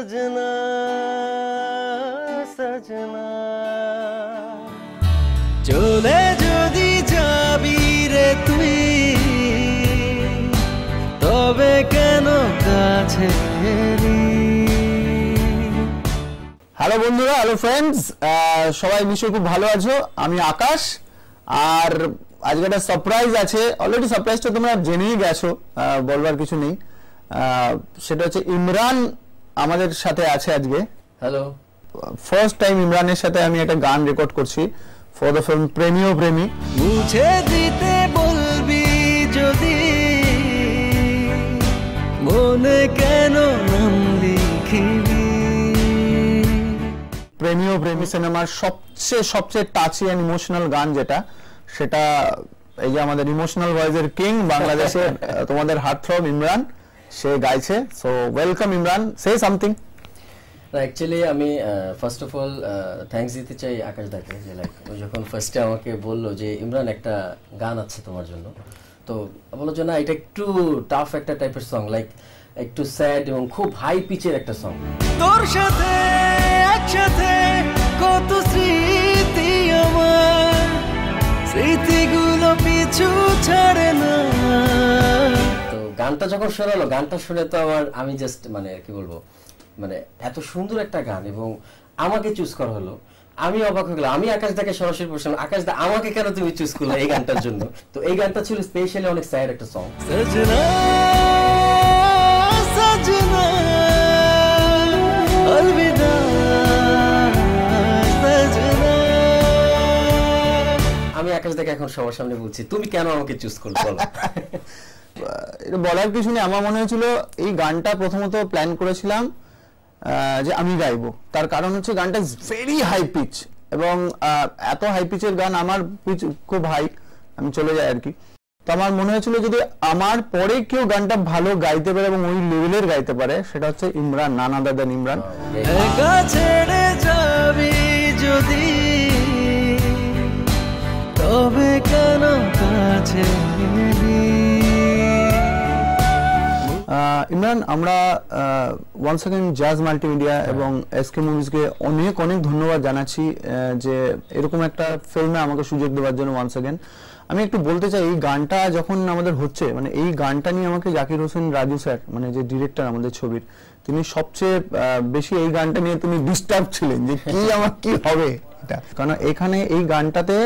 सजना सजना चले जदि जाबी रे तुई तबे केनो काछे एली। হ্যালো বন্ধুরা, হ্যালো ফ্রেন্ডস, সবাই নিশ্চয়ই খুব ভালো আছো। আমি আকাশ, আর আজকে একটা সারপ্রাইজ আছে। অলরেডি সারপ্রাইজটা তোমরা জেনেই গেছো, বলবার কিছু নেই। সেটা হচ্ছে ইমরান আমাদের সাথে আছে আজকে। হ্যালো, ফার্স্ট টাইম ইমরানের সাথে আমি একটা গান রেকর্ড করছি ফর দ্য ফিল্ম প্রেমী ও প্রেমী। মুছে দিতে বলবি যদি মনে কেন নাম লিখিবি। প্রেমী ও প্রেমী সিনেমার সবচেয়ে টাচি অ্যান্ড ইমোশনাল গান যেটা, সেটা এই যে আমাদের ইমোশনাল ভয়েসের কিং বাংলাদেশের তোমাদের হার্টথ্রব ইমরান, সে গাইছে। So welcome Imran, say something. Actually আমি ফার্স্ট অফ অল থ্যাঙ্কস দিতে চাই আকাশ দাকে, যে লাইক ও যখন ফার্স্টে আমাকে বললো যে ইমরান একটা গান আছে তোমার জন্য, তো বললো যে না এটা একটু টাফ একটা টাইপের সং, লাইক একটু স্যাড এবং খুব হাই পিচের একটা সং। তোর সাথে একসাথে কত স্মৃতি আমার, স্মৃতিগুলো পিছু ছাড়ে না। তো গানটা যখন শোনালো, গানটা শুনে তো আমি জাস্ট মানে কি বলবো, মানে এত সুন্দর একটা গান এবং আমাকে চুজ করা হলো, আমি অবাক হয়ে গেলাম। আমি আকাশ দাকে সরাসরি প্রশ্ন, আকাশ দা আমাকে কেন তুমি চুজ করলে এই গানটার জন্য? তো এই গানটা ছিল স্পেশালি অনেক স্যাড একটা সং। সজনা সজনা अलविदा सजना। আমি আকাশ দাকে এখন সবার সামনে বলছি, তুমি কেন আমাকে চুজ করলে বলো। এটা বলার কিছু নেই। আমার মনে হয়েছিল এই গানটা প্রথমত প্ল্যান করেছিলাম যে আমি গাইবো, তার কারণ হচ্ছে গানটা ভেরি হাই পিচ, এবং এত হাই পিচের গান, আমার পিচ খুব হাই, আমি চলে যাই আর কি। তো আমার মনে হয়েছিল যদি আমার পরে কেউ গানটা ভালো গাইতে পারে এবং ওই লেভেলের গাইতে পারে, সেটা হচ্ছে ইমরান, নানা দাদা ইমরান। একা ছেড়ে যাবি যদি তবে কেন কাছে এলি। ইমরান, আমরা ওয়ান সেকেন্ড জাজ মাল্টিমিডিয়া এবং এসকে মুভিজকে অনেক অনেক ধন্যবাদ জানাচ্ছি যে এরকম একটা ফিল্মে আমাকে সুযোগ দেওয়ার জন্য। ওয়ান সেকেন্ড আমি একটু বলতে চাই, এই গানটা যখন আমাদের হচ্ছে, মানে এই গানটা নিয়ে আমাকে জাকির হোসেন রাজু স্যার, মানে যে ডিরেক্টর আমাদের ছবির, তিনি সবচেয়ে বেশি এই গানটা নিয়ে তিনি ডিস্টার্ব ছিলেন যে কি আমার কি হবে এটা, কারণ এখানে এই গানটাতে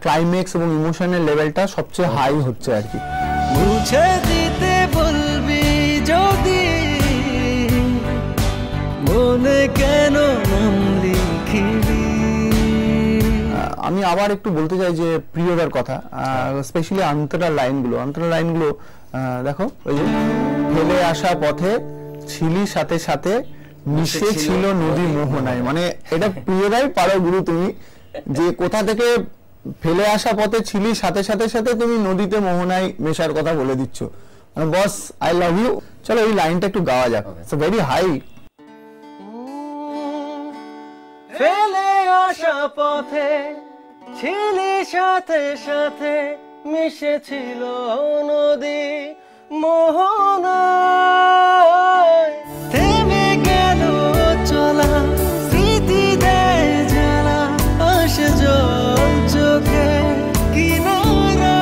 ক্লাইম্যাক্স এবং ইমোশনের লেভেলটা সবচেয়ে হাই হচ্ছে আর কি। মুছে দিতে বলবি যদি মনে কেন নাম লিখিবি। আমি আবার একটু বলতে চাই যে প্রিয়দার কথা, স্পেশালি অন্তরার লাইনগুলো দেখো, ওই যে ফেলে আসা পথে ছিলি সাথে সাথে মিশে ছিল নদী মোহনায়, মানে এটা প্রিয়দাই পারো গুরু তুমি, যে কোথা থেকে ফেলে আসা পথে ছিলি সাথে সাথে সাথে তুমি নদীতে মোহনায় মেশার কথা বলে দিচ্ছ, মানে বস আই লাভ ইউ। চলো এই লাইনটা একটু গাওয়া যাক, ইটস ভেরি হাই। ফেলে আসা পথে ছিলি সাথে সাথে মিশেছিল নদী মোহনায়, থেমে গেল চলা স্মৃতি দেয় জ্বালা, আসে জল চোখে কিনারা।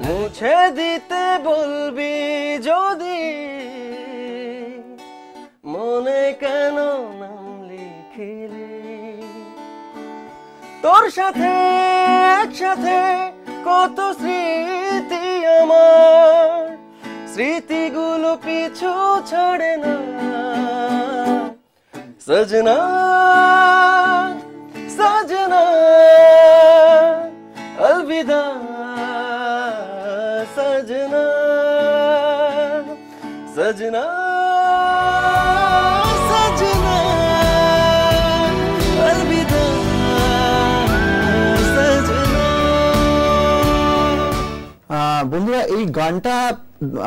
মুছে দিতে বলবি যদি মনে কেন নাম লিখিলি। তোর সাথে একসাথে কত স্মৃতি আমার, স্মৃতিগুলো পিছু ছাড়ে না। সজনা সজনা अलविदा सजना सजना सजना अलविदा सजना। বন্ধুরা, এই গানটা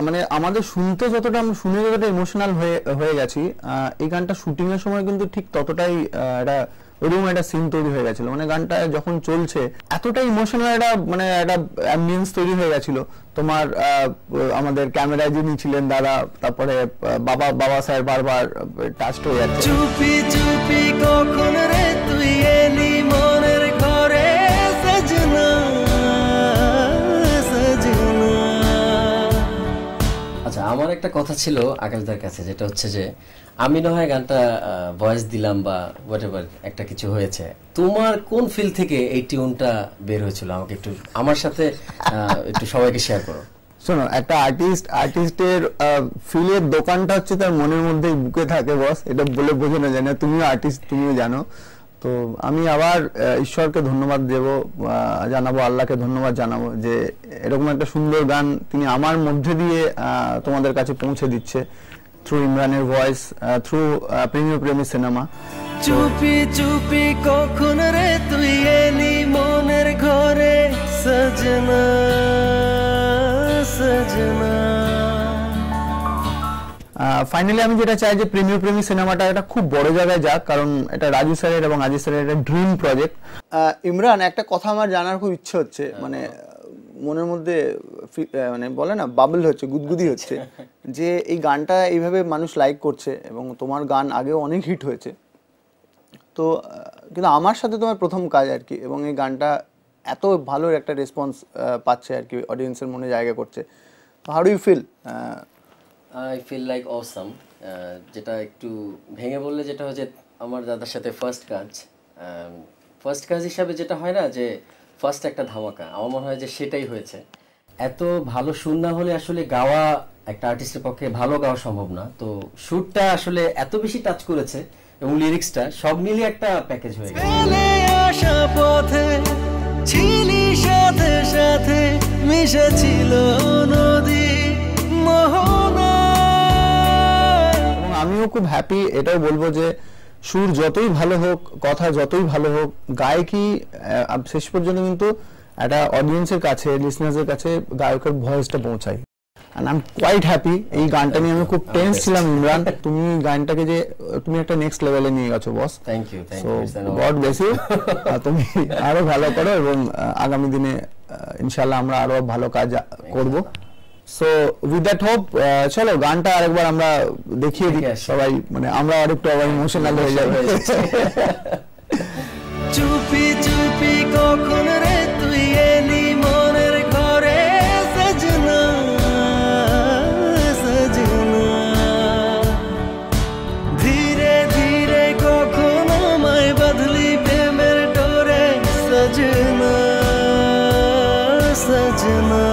মানে আমাদের শুনতে যতটা আমরা শুনে যতটা ইমোশনাল হয়ে গেছি, এই গানটা শুটিং এর সময় কিন্তু ঠিক ততটাই একটা ওরকম একটা সিন তৈরি হয়ে গেছিল। মানে গানটা যখন চলছে এতটা ইমোশনাল একটা মানে একটা অ্যাম্বিয়েন্স তৈরি হয়ে গেছিল। তোমার আমাদের ক্যামেরায় যিনি ছিলেন দাদা, তারপরে বাবা স্যার বারবার টাচড হয়ে যাচ্ছে। চুপি চুপি কখন রে তুই এলি মনের ঘরে সজনা সজনা। আচ্ছা, আমার একটা কথা ছিল আকাশদার কাছে, যেটা হচ্ছে যে আমি না হয় গানটা ভয়েস দিলাম বা হোয়াটএভার একটা কিছু হয়েছে, তোমার কোন ফিল থেকে এই টিউনটা বের হয়েছিল আমাকে একটু আমার সাথে একটু সবাইকে শেয়ার করো। শোনো, একটা আর্টিস্টের ফিলের দোকানটা হচ্ছে তার মনের মধ্যেই বুকে থাকে বস, এটা বলে বোঝানো যায় না। তুমিও আর্টিস্ট, তুমিও জানো। তো আমি আবার ঈশ্বরকে ধন্যবাদ জানাবো, আল্লাহকে ধন্যবাদ জানাবো যে এরকম একটা সুন্দর গান তিনি আমার মধ্যে দিয়ে তোমাদের কাছে পৌঁছে দিচ্ছে থ্রু ইমরানের ভয়েস, থ্রু প্রেমী প্রেমী সিনেমা। চুপি চুপি কখন রে তুই এলি মনের ঘরে সজনা সজনা। ফাইনালি আমি যেটা চাই যে প্রেমী প্রেমী সিনেমাটা এটা খুব বড় জায়গায় যাক, কারণ এটা রাজু স্যারের এবং আজিজ স্যারের একটা ড্রিম প্রজেক্ট। ইমরান, একটা কথা আমার জানার খুব ইচ্ছে হচ্ছে, মানে মনের মধ্যে মানে বলে না বাবল হচ্ছে, গুদগুদি হচ্ছে যে এই গানটা এইভাবে মানুষ লাইক করছে এবং তোমার গান আগেও অনেক হিট হয়েছে। তো কিন্তু আমার সাথে তোমার প্রথম কাজ আর কি, এবং এই গানটা এত ভালো একটা রেসপন্স পাচ্ছে আর কি, অডিয়েন্সের মনে জায়গা করছে। তো how do you feel? I feel like awesome. যেটা একটু ভেঙে বললে যেটা হচ্ছে আমার দাদার সাথে ফার্স্ট কাজ হিসাবে যেটা হয় না যে ফার্স্ট একটা ধামাকা, আমার মনে হয় যে সেটাই হয়েছে। এত ভালো সুর না হলে আসলে গাওয়া একটা আর্টিস্টের পক্ষে ভালো গাওয়া সম্ভব না। তো সুরটা আসলে এত বেশি টাচ করেছে এবং লিরিক্সটা সব মিলিয়ে একটা প্যাকেজ হয়ে গেছে। আসা পথে ছিলি সাথে সাথে মিশেছিল নদী মোহনা। এবং আমিও খুব হ্যাপি, এটাও বলবো যে সুর যতই ভালো হোক, কথা যতই ভালো হোক, গায়কি শেষ পর্যন্ত কিন্তু একটা অডিয়েন্সের কাছে, লিসনার্সের কাছে গায়কের ভয়েসটা পৌঁছায়। and I'm quite happy। এই গানটা নিয়ে আমি খুব টেন্স ছিলাম ইমরান, তুমি গানটাকে যে তুমি একটা নেক্সট লেভেলে নিয়ে গেছো boss. Thank you. God bless you. তুমি আরো ভালো করো এবং আগামী দিনে ইনশাআল্লাহ আমরা আরো ভালো কাজ করব। সো উইথ দ্যাট হোপ চলো গানটা আরেকবার আমরা দেখিয়ে দিই সবাই, মানে আমরা আরেকটু আবার ইমোশনাল হয়ে যাবো। চুপি চুপি কখন রে তুই এলি মনের ঘরে সজনা সজনা। ধীরে ধীরে কখন আমায় বদলি প্রেমের ডোরে সজনা সজনা।